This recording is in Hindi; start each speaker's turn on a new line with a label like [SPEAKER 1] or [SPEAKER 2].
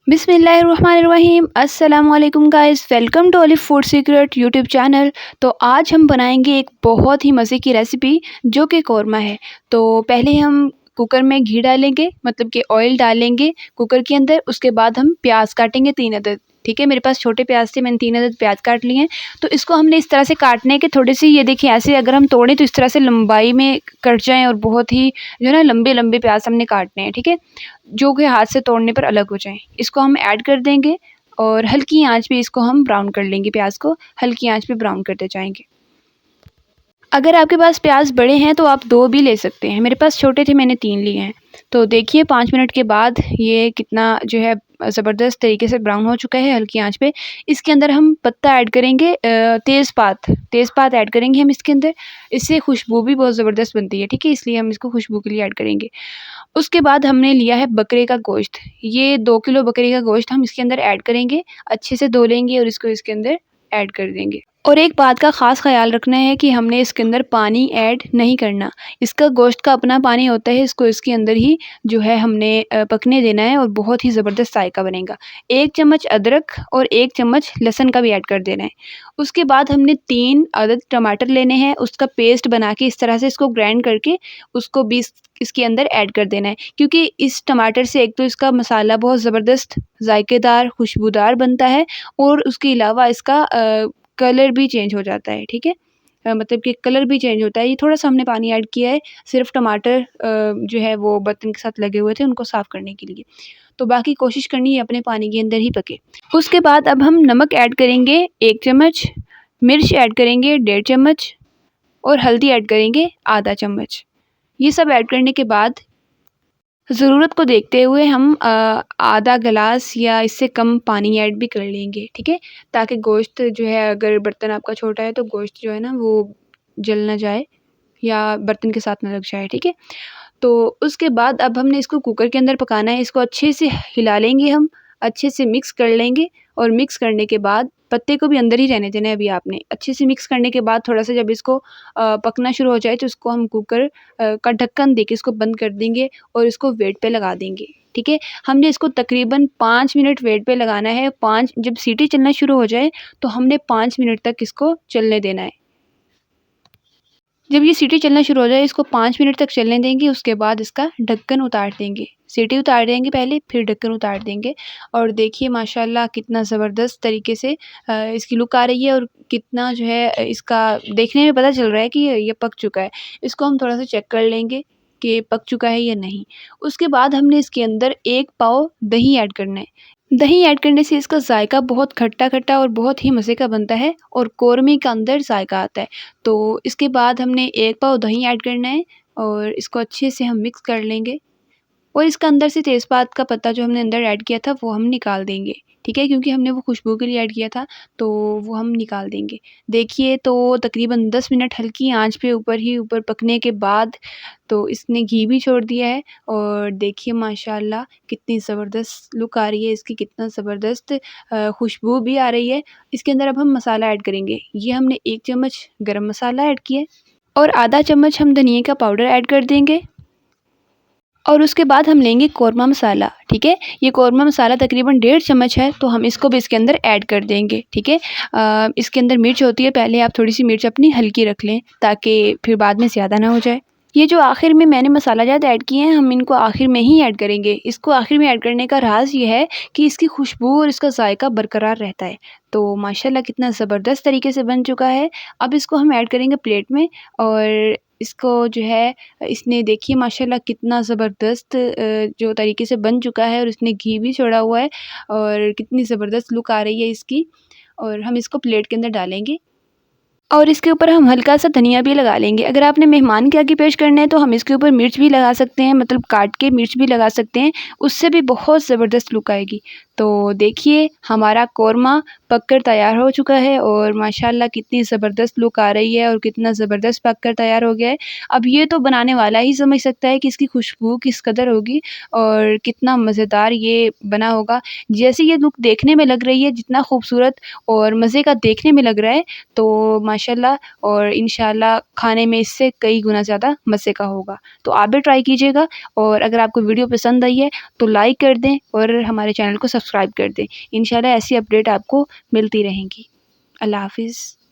[SPEAKER 1] बिस्मिल्लाहिर्रहमानिर्रहीम अस्सलाम वालेकुम guys, welcome to olive food secret YouTube channel. तो आज हम बनाएंगे एक बहुत ही मज़े की रेसिपी जो कि कौरमा है। तो पहले हम कुकर में घी डालेंगे, मतलब कि ऑयल डालेंगे कुकर के अंदर। उसके बाद हम प्याज काटेंगे 3 अदद। ठीक है, मेरे पास छोटे प्याज थे, मैंने 3 अदद प्याज काट लिए हैं। तो इसको हमने इस तरह से काटने के थोड़े से, ये देखिए ऐसे अगर हम तोड़ें तो इस तरह से लंबाई में कट जाएँ और बहुत ही जो है ना लंबे लंबे प्याज हमने काटने हैं। ठीक है, जो कि हाथ से तोड़ने पर अलग हो जाएँ। इसको हम ऐड कर देंगे और हल्की आंच पे इसको हम ब्राउन कर लेंगे। प्याज को हल्की आंच पे ब्राउन करते जाएंगे। अगर आपके पास प्याज बड़े हैं तो आप 2 भी ले सकते हैं, मेरे पास छोटे थे, मैंने 3 लिए हैं। तो देखिए 5 मिनट के बाद ये कितना जो है ज़बरदस्त तरीके से ब्राउन हो चुका है हल्की आंच पे। इसके अंदर हम पत्ता ऐड करेंगे, तेज़पात ऐड करेंगे हम इसके अंदर। इससे खुशबू भी बहुत ज़बरदस्त बनती है। ठीक है, इसलिए हम इसको खुशबू के लिए ऐड करेंगे। उसके बाद हमने लिया है बकरे का गोश्त। ये 2 किलो बकरे का गोश्त हम इसके अंदर ऐड करेंगे, अच्छे से धो लेंगे और इसको इसके अंदर ऐड कर देंगे। और एक बात का ख़ास ख़याल रखना है कि हमने इसके अंदर पानी ऐड नहीं करना। इसका गोश्त का अपना पानी होता है, इसको इसके अंदर ही जो है हमने पकने देना है और बहुत ही ज़बरदस्त जायका बनेगा। 1 चम्मच अदरक और 1 चम्मच लहसुन का भी ऐड कर देना है। उसके बाद हमने 3 अदद टमाटर लेने हैं, उसका पेस्ट बना के इस तरह से इसको ग्राइंड करके उसको भी इसके अंदर ऐड कर देना है। क्योंकि इस टमाटर से एक तो इसका मसाला बहुत ज़बरदस्त जायकेदार, खुशबूदार बनता है और उसके अलावा इसका कलर भी चेंज हो जाता है। ठीक है, मतलब कि कलर भी चेंज होता है। ये थोड़ा-सा हमने पानी ऐड किया है, सिर्फ़ टमाटर जो है वो बर्तन के साथ लगे हुए थे उनको साफ़ करने के लिए। तो बाकी कोशिश करनी है अपने पानी के अंदर ही पके। उसके बाद अब हम नमक ऐड करेंगे 1 चम्मच, मिर्च ऐड करेंगे 1.5 चम्मच और हल्दी ऐड करेंगे आधा चम्मच। ये सब ऐड करने के बाद ज़रूरत को देखते हुए हम आधा गिलास या इससे कम पानी ऐड भी कर लेंगे। ठीक है, ताकि गोश्त जो है, अगर बर्तन आपका छोटा है तो गोश्त जो है ना वो जल ना जाए या बर्तन के साथ ना लग जाए। ठीक है, तो उसके बाद अब हमने इसको कुकर के अंदर पकाना है। इसको अच्छे से हिला लेंगे हम, अच्छे से मिक्स कर लेंगे और मिक्स करने के बाद पत्ते को भी अंदर ही रहने देना है अभी आपने। अच्छे से मिक्स करने के बाद थोड़ा-सा जब इसको पकना शुरू हो जाए तो इसको हम कुकर का ढक्कन देके इसको बंद कर देंगे और इसको वेट पे लगा देंगे। ठीक है, हमने इसको तकरीबन 5 मिनट वेट पे लगाना है। 5 जब सीटी चलना शुरू हो जाए तो हमने 5 मिनट तक इसको चलने देना है। जब ये सीटी चलना शुरू हो जाए इसको 5 मिनट तक चलने देंगे। उसके बाद इसका ढक्कन उतार देंगे। सीटी उतार देंगे पहले, फिर ढक्कन उतार देंगे। और देखिए माशाल्लाह कितना ज़बरदस्त तरीके से इसकी लुक आ रही है और कितना जो है इसका देखने में पता चल रहा है कि ये पक चुका है। इसको हम थोड़ा-सा चेक कर लेंगे कि पक चुका है या नहीं। उसके बाद हमने इसके अंदर 1 पाव दही ऐड करना है। दही ऐड करने से इसका ज़ायका बहुत खट्टा-खट्टा और बहुत ही मज़े का बनता है और कौरमे के अंदर ज़ायका आता है। तो इसके बाद हमने 1 पाव दही ऐड करना है और इसको अच्छे से हम मिक्स कर लेंगे। और इसका अंदर से तेज़पात का पत्ता जो हमने अंदर ऐड किया था वो हम निकाल देंगे। ठीक है, क्योंकि हमने वो खुशबू के लिए ऐड किया था, तो वो हम निकाल देंगे। देखिए तो तकरीबन 10 मिनट हल्की आंच पे ऊपर ही ऊपर पकने के बाद तो इसने घी भी छोड़ दिया है। और देखिए माशाल्लाह कितनी ज़बरदस्त लुक आ रही है इसकी, कितना ज़बरदस्त खुशबू भी आ रही है। इसके अंदर अब हम मसाला ऐड करेंगे। ये हमने 1 चम्मच गरम मसाला ऐड किया है और आधा चम्मच हम धनिये का पाउडर ऐड कर देंगे। और उसके बाद हम लेंगे कौरमा मसाला। ठीक है, ये कौरमा मसाला तकरीबन 1.5 चम्मच है, तो हम इसको भी इसके अंदर ऐड कर देंगे। ठीक है, इसके अंदर मिर्च होती है, पहले आप थोड़ी-सी मिर्च अपनी हल्की रख लें ताकि फिर बाद में ज़्यादा ना हो जाए। ये जो आखिर में मैंने मसाला जात ऐड किए हैं, हम इनको आखिर में ही ऐड करेंगे। इसको आखिर में ऐड करने का राज़ ये है कि इसकी खुशबू और इसका ज़ायका बरकरार रहता है। तो माशाल्लाह कितना ज़बरदस्त तरीके से बन चुका है। अब इसको हम ऐड करेंगे प्लेट में और इसको जो है, इसने देखिए माशाल्लाह कितना ज़बरदस्त जो तरीके से बन चुका है और इसने घी भी छोड़ा हुआ है और कितनी ज़बरदस्त लुक आ रही है इसकी। और हम इसको प्लेट के अंदर डालेंगे और इसके ऊपर हम हल्का-सा धनिया भी लगा लेंगे। अगर आपने मेहमान के आगे पेश करना है तो हम इसके ऊपर मिर्च भी लगा सकते हैं, मतलब काट के मिर्च भी लगा सकते हैं, उससे भी बहुत ज़बरदस्त लुक आएगी। तो देखिए हमारा कौरमा पक कर तैयार हो चुका है और माशाल्लाह कितनी ज़बरदस्त लुक आ रही है और कितना ज़बरदस्त पक कर तैयार हो गया है। अब ये तो बनाने वाला ही समझ सकता है कि इसकी खुशबू किस कदर होगी और कितना मज़ेदार ये बना होगा। जैसे ये लुक देखने में लग रही है, जितना खूबसूरत और मज़े का देखने में लग रहा है, तो माशाल्लाह, और इंशाल्लाह खाने में इससे कई गुना ज़्यादा मज़े का होगा। तो आप भी ट्राई कीजिएगा, और अगर आपको वीडियो पसंद आई है तो लाइक कर दें और हमारे चैनल को सब्सक्राइब कर दें। इंशाल्लाह ऐसी अपडेट आपको मिलती रहेंगी। अल्लाह हाफ़िज़।